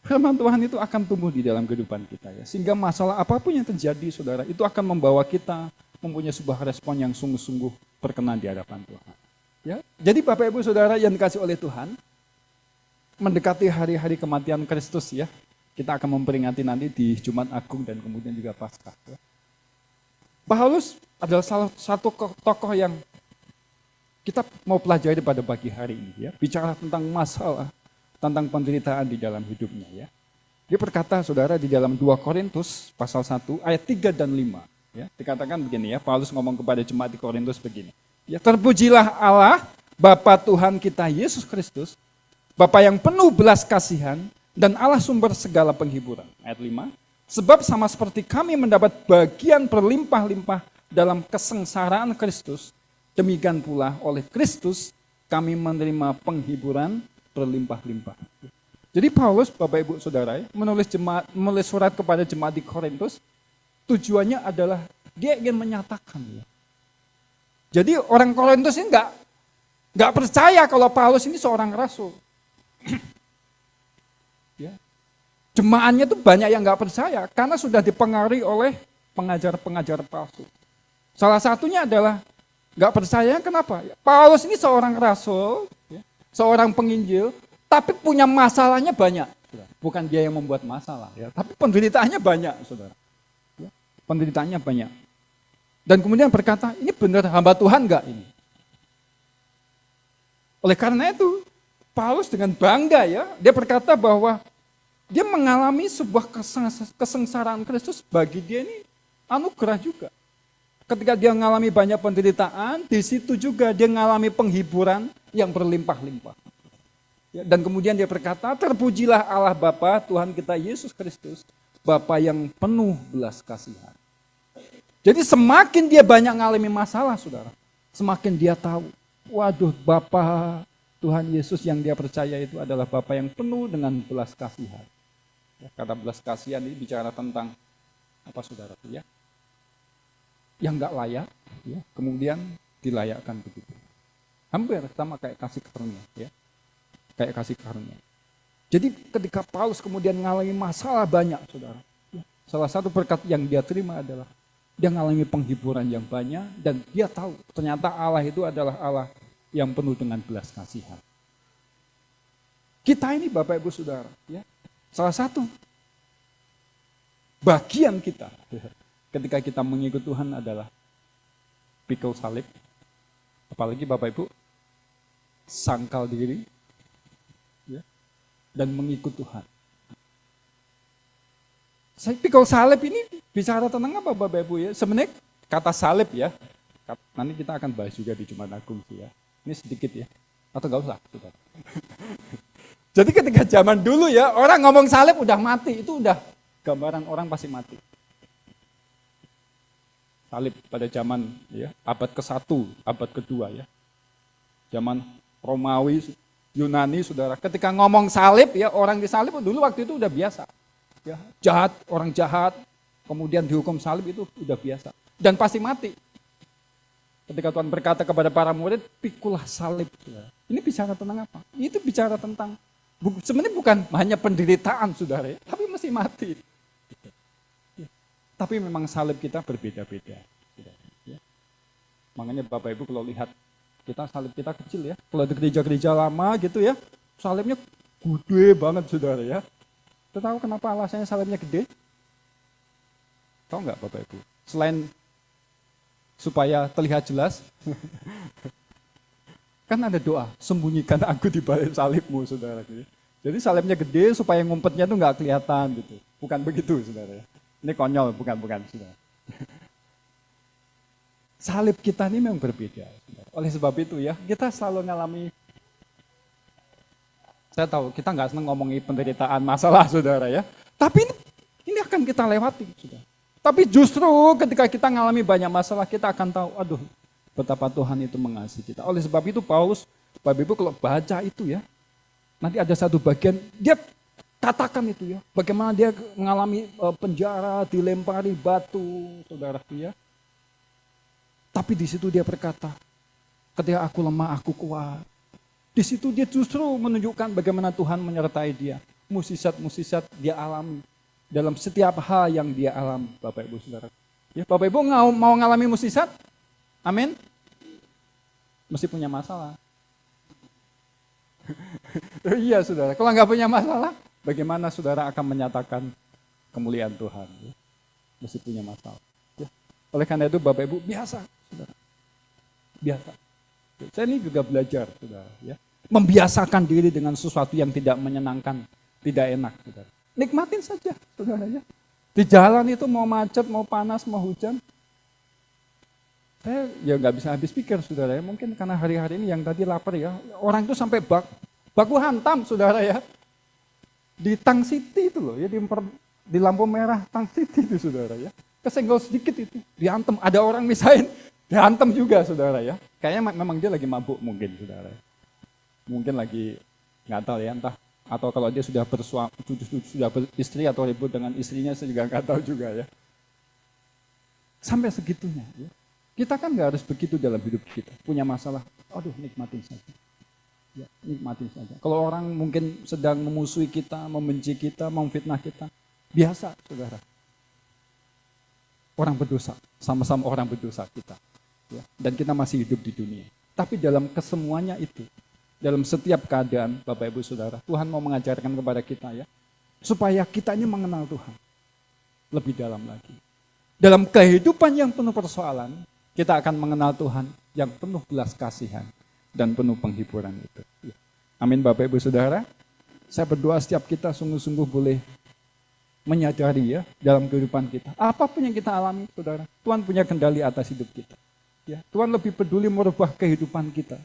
Firman Tuhan itu akan tumbuh di dalam kehidupan kita ya. Sehingga masalah apapun yang terjadi saudara, itu akan membawa kita mempunyai sebuah respon yang sungguh-sungguh berkenan di hadapan Tuhan. Ya. Jadi Bapak Ibu Saudara yang dikasih oleh Tuhan, mendekati hari-hari kematian Kristus ya, kita akan memperingati nanti di Jumat Agung dan kemudian juga Paskah. Ya. Paulus adalah salah satu tokoh yang kita mau pelajari pada pagi hari ini ya, bicara tentang masalah, tentang penderitaan di dalam hidupnya ya. Dia berkata Saudara di dalam 2 Korintus pasal 1 ayat 3 dan 5 ya, dikatakan begini ya, Paulus ngomong kepada jemaat di Korintus begini. Ya, terpujilah Allah, Bapa Tuhan kita Yesus Kristus, Bapa yang penuh belas kasihan dan Allah sumber segala penghiburan. Ayat 5, sebab sama seperti kami mendapat bagian berlimpah-limpah dalam kesengsaraan Kristus, demikian pula oleh Kristus kami menerima penghiburan berlimpah-limpah. Jadi Paulus, Bapak Ibu Saudara, menulis surat kepada jemaat di Korintus, tujuannya adalah dia ingin menyatakan ya. Jadi orang Korintus ini nggak percaya kalau Paulus ini seorang rasul. Ya. Jemaatnya tuh banyak yang nggak percaya karena sudah dipengaruhi oleh pengajar-pengajar palsu. Salah satunya adalah nggak percaya kenapa? Paulus ini seorang rasul, ya, seorang penginjil, tapi punya masalahnya banyak. Bukan dia yang membuat masalah, ya, tapi penderitaannya banyak, saudara. Ya, penderitaannya banyak. Dan kemudian berkata, ini benar hamba Tuhan enggak ini? Oleh karena itu, Paulus dengan bangga ya, dia berkata bahwa dia mengalami sebuah kesengsaraan Kristus, bagi dia ini anugerah juga. Ketika dia mengalami banyak penderitaan, di situ juga dia mengalami penghiburan yang berlimpah-limpah. Ya, dan kemudian dia berkata, terpujilah Allah Bapa Tuhan kita Yesus Kristus, Bapa yang penuh belas kasihan. Jadi semakin dia banyak mengalami masalah, saudara, semakin dia tahu, waduh, Bapa Tuhan Yesus yang dia percaya itu adalah Bapa yang penuh dengan belas kasihan. Ya, kata belas kasihan ini bicara tentang apa, saudara? Ya, yang nggak layak, ya, kemudian dilayakkan begitu. Hampir sama kayak kasih karunia, ya, kayak kasih karunia. Jadi ketika Paulus kemudian mengalami masalah banyak, saudara, ya, salah satu berkat yang dia terima adalah dia mengalami penghiburan yang banyak dan dia tahu ternyata Allah itu adalah Allah yang penuh dengan belas kasihan. Kita ini Bapak Ibu Saudara, ya, salah satu bagian kita ketika kita mengikut Tuhan adalah pikul salib, apalagi Bapak Ibu sangkal diri, ya, dan mengikut Tuhan. Pikul salib ini bicara tentang apa Bapak Ibu ya? Sebenarnya kata salib ya, nanti kita akan bahas juga di Jumat Agung sih ya. Ini sedikit ya, atau enggak usah. Jadi ketika zaman dulu ya, orang ngomong salib udah mati, itu udah gambaran orang pasti mati. Salib pada zaman ya, abad ke-1, abad kedua ya. Zaman Romawi, Yunani, saudara. Ketika ngomong salib ya, orang disalib dulu waktu itu udah biasa. Ya, jahat, orang jahat, kemudian dihukum salib itu udah biasa. Dan pasti mati. Ketika Tuhan berkata kepada para murid, pikulah salib. Ini bicara tentang apa? Itu bicara tentang, sebenarnya bukan hanya penderitaan, saudara, ya, tapi mesti mati. Ya. Tapi memang salib kita berbeda-beda. Ya. Makanya Bapak Ibu kalau lihat, kita salib kita kecil ya. Kalau di gereja-gereja lama gitu ya, salibnya gede banget, saudara ya. Tahu kenapa alasannya salibnya gede? Tahu nggak Bapak Ibu? Selain supaya terlihat jelas, kan ada doa, sembunyikan aku di balik salibmu, saudara. Jadi salibnya gede supaya ngumpetnya tuh nggak kelihatan gitu. Bukan begitu, saudara. Ini konyol, bukan, saudara. Salib kita ini memang berbeda. Saudara. Oleh sebab itu ya, kita selalu ngalami. Saya tahu kita nggak senang ngomongin penderitaan masalah, saudara ya. Tapi ini akan kita lewati, saudara. Tapi justru ketika kita mengalami banyak masalah, kita akan tahu, aduh, betapa Tuhan itu mengasihi kita. Oleh sebab itu Paulus, Bapak Ibu kalau baca itu ya, nanti ada satu bagian, dia katakan itu ya, bagaimana dia mengalami penjara, dilempari batu, saudara ya. Tapi di situ dia berkata, ketika aku lemah, aku kuat. Di situ dia justru menunjukkan bagaimana Tuhan menyertai dia. Musisat-musisat dia alami dalam setiap hal yang dia alami, Bapak Ibu Saudara. Ya, Bapak Ibu mau mengalami musisat? Amin. Mesti punya masalah. Iya saudara, kalau nggak punya masalah, bagaimana saudara akan menyatakan kemuliaan Tuhan? Ya? Mesti punya masalah. Ya. Oleh karena itu Bapak Ibu biasa, saudara. Biasa. Saya ini juga belajar, saudara. Ya. Membiasakan diri dengan sesuatu yang tidak menyenangkan, tidak enak. Saudara. Nikmatin saja, saudara. Ya. Di jalan itu mau macet, mau panas, mau hujan. Saya ya nggak bisa habis pikir, saudara. Ya. Mungkin karena hari-hari ini yang tadi lapar ya, orang itu sampai baku hantam, saudara ya. Di Tang City itu loh, ya di lampu merah Tang City itu, saudara ya. Kesenggol sedikit itu, diantem. Ada orang misahin, diantem juga, saudara ya. Kayaknya memang dia lagi mabuk mungkin, saudara. Mungkin lagi nggak tahu ya, entah. Atau kalau dia sudah sudah beristri atau ribut dengan istrinya, saya juga nggak tahu juga ya. Sampai segitunya. Ya. Kita kan nggak harus begitu dalam hidup kita. Punya masalah, aduh nikmatin saja. Ya, nikmatin saja. Kalau orang mungkin sedang memusuhi kita, membenci kita, memfitnah kita, biasa, saudara. Orang berdosa, sama-sama orang berdosa kita. Ya, dan kita masih hidup di dunia. Tapi dalam kesemuanya itu, dalam setiap keadaan, Bapak Ibu Saudara, Tuhan mau mengajarkan kepada kita ya, supaya kita ini mengenal Tuhan lebih dalam lagi. Dalam kehidupan yang penuh persoalan, kita akan mengenal Tuhan yang penuh belas kasihan dan penuh penghiburan itu. Amin Bapak Ibu Saudara. Saya berdoa setiap kita sungguh-sungguh boleh menyadari ya dalam kehidupan kita. Apapun yang kita alami, saudara, Tuhan punya kendali atas hidup kita. Ya, Tuhan lebih peduli merubah kehidupan kita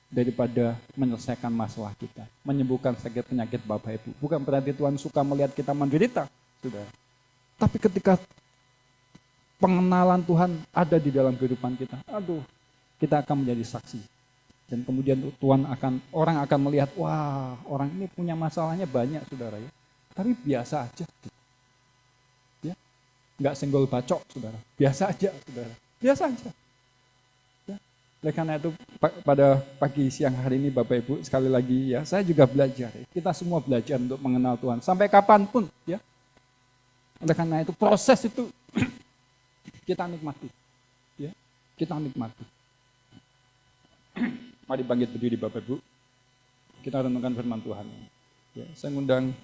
daripada menyelesaikan masalah kita, menyembuhkan sakit penyakit Bapak Ibu. Bukan berarti Tuhan suka melihat kita menderita, saudara. Tapi ketika pengenalan Tuhan ada di dalam kehidupan kita, kita akan menjadi saksi. Dan kemudian orang akan melihat, wah, orang ini punya masalahnya banyak, saudara ya. Tapi biasa aja. Ya. Nggak senggol bacok, saudara. Biasa aja, saudara. Biasa aja. Ya. Oleh karena itu, pada pagi siang hari ini, Bapak Ibu, sekali lagi ya, saya juga belajar. Ya. Kita semua belajar untuk mengenal Tuhan. Sampai kapanpun, ya. Oleh karena itu, proses itu kita nikmati. Ya. Kita nikmati. Mari bangkit berdiri Bapak Ibu. Kita renungkan firman Tuhan. Ya, saya ngundang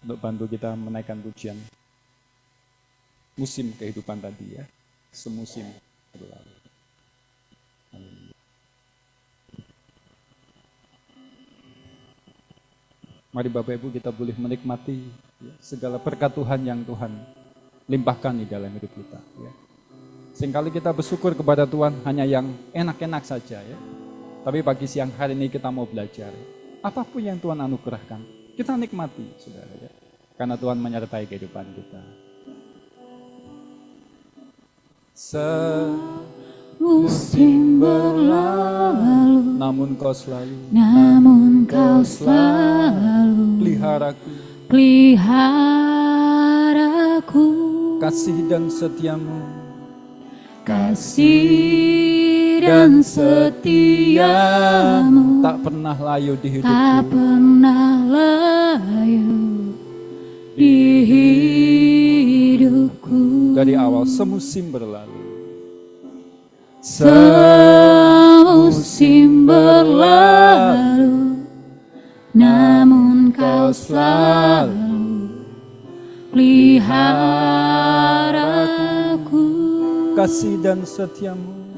untuk bantu kita menaikkan pujian musim kehidupan tadi ya. Semusim berlalu. Mari Bapak Ibu kita boleh menikmati ya, segala berkat Tuhan yang Tuhan limpahkan di dalam hidup kita. Ya. Seringkali kita bersyukur kepada Tuhan hanya yang enak-enak saja ya. Tapi pagi siang hari ini kita mau belajar. Apapun yang Tuhan anugerahkan, kita nikmati, saudara ya. Karena Tuhan menyertai kehidupan kita. Musim berlalu, namun kau selalu peliharaku, kasih dan setiamu tak pernah layu di hidupku. Dari awal semusim berlalu, namun kau selalu peliharaku. Kasih dan setiamu,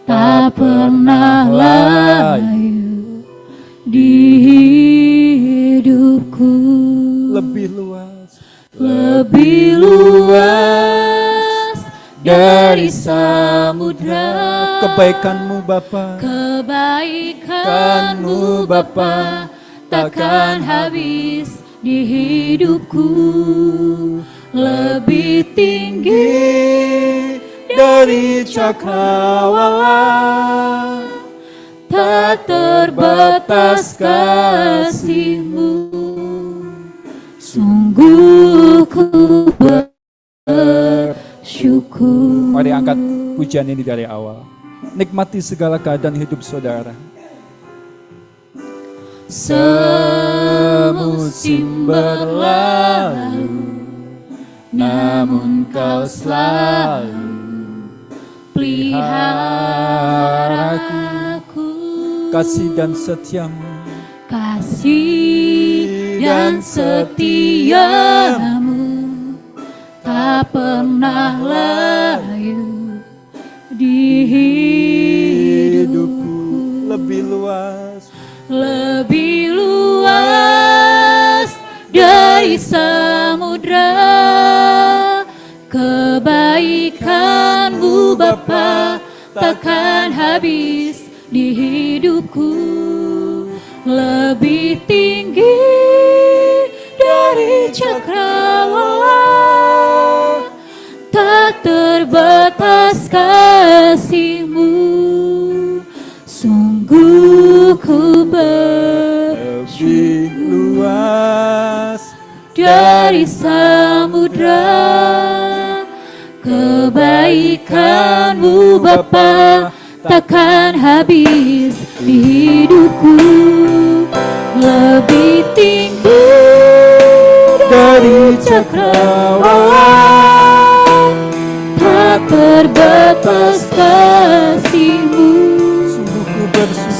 tak pernah layu di hidupku. Lebih luas dari samudra. Kebaikanmu Bapa, takkan habis di hidupku. Lebih tinggi dari cakrawala, tak terbatas kasih-Mu. Sungguh ku bersyukur. Mari angkat pujian ini dari awal. Nikmati segala keadaan hidup saudara. Semusim berlalu, namun Kau selalu peliharaku. Kasih dan setiamu, Kasih dan setiamu tak pernah layu di hidupku. lebih luas, Lebih luas dari samudra, kebaikan-Mu Bapa takkan habis di hidupku. Lebih tinggi dari cakrawala, tak terbatas kasih-Mu. Sungguh ku lebih luas dari samudra, kebaikan-Mu Bapa takkan habis di hidupku. Lebih tinggi dari cakrawala, tak terbatas kasih-Mu.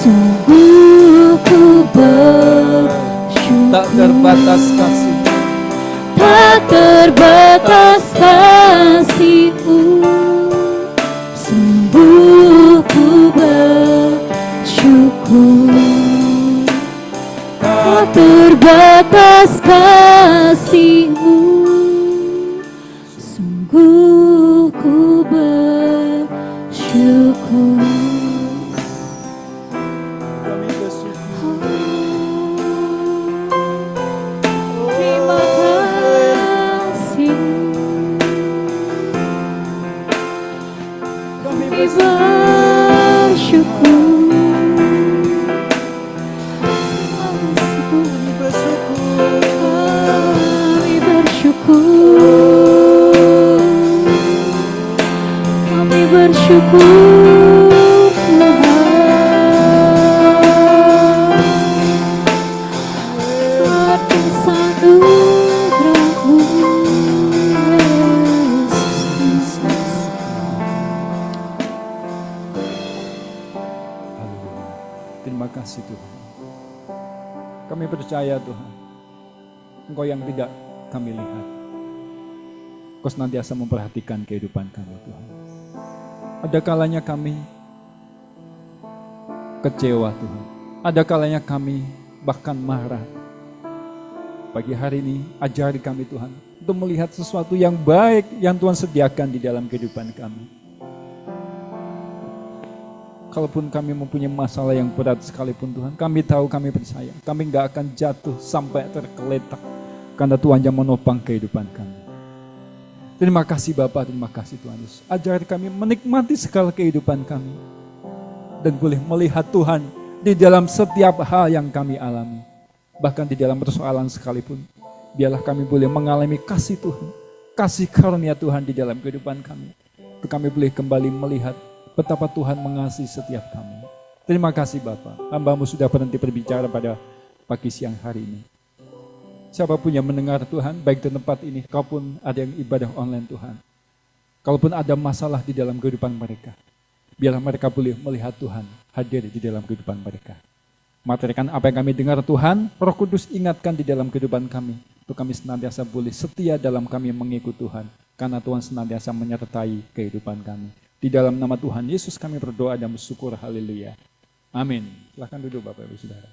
Sungguh ku bersyukur, tak terbatas kasih, tak terbatas kasih-Mu. Sungguh ku bersyukur, tak terbatas kasih-Mu. Sungguh ku bersyukur. kami bersyukur. Terima kasih, Kami kami bersyukur. Kami bersyukur. Kami bersyukur, Tuhan, atas anugerah-Mu, Yesus. Haleluya. Terima kasih Tuhan. Kami percaya Tuhan, Engkau yang tidak kami lihat, Engkau senantiasa memperhatikan kehidupan kami Tuhan. Ada kalanya kami kecewa Tuhan, ada kalanya kami bahkan marah. Pagi hari ini ajari kami Tuhan untuk melihat sesuatu yang baik yang Tuhan sediakan di dalam kehidupan kami. Kalaupun kami mempunyai masalah yang berat sekalipun Tuhan, kami tahu, kami percaya, kami gak akan jatuh sampai tergeletak karena Tuhan yang menopang kehidupan kami. Terima kasih Bapa, terima kasih Tuhan Yesus. Ajar kami menikmati segala kehidupan kami dan boleh melihat Tuhan di dalam setiap hal yang kami alami. Bahkan di dalam persoalan sekalipun, biarlah kami boleh mengalami kasih Tuhan, kasih karunia Tuhan di dalam kehidupan kami. Untuk kami boleh kembali melihat betapa Tuhan mengasihi setiap kami. Terima kasih Bapa, hamba-Mu sudah berhenti berbicara pada pagi siang hari ini. Siapapun yang mendengar Tuhan, baik di tempat ini, kalaupun ada yang ibadah online Tuhan, kalaupun ada masalah di dalam kehidupan mereka, biarlah mereka boleh melihat Tuhan hadir di dalam kehidupan mereka. Materikan apa yang kami dengar Tuhan, Roh Kudus ingatkan di dalam kehidupan kami, untuk kami senantiasa boleh setia dalam kami mengikut Tuhan, karena Tuhan senantiasa menyertai kehidupan kami. Di dalam nama Tuhan Yesus kami berdoa dan bersyukur, haleluya. Amin. Silahkan duduk Bapak Ibu Saudara.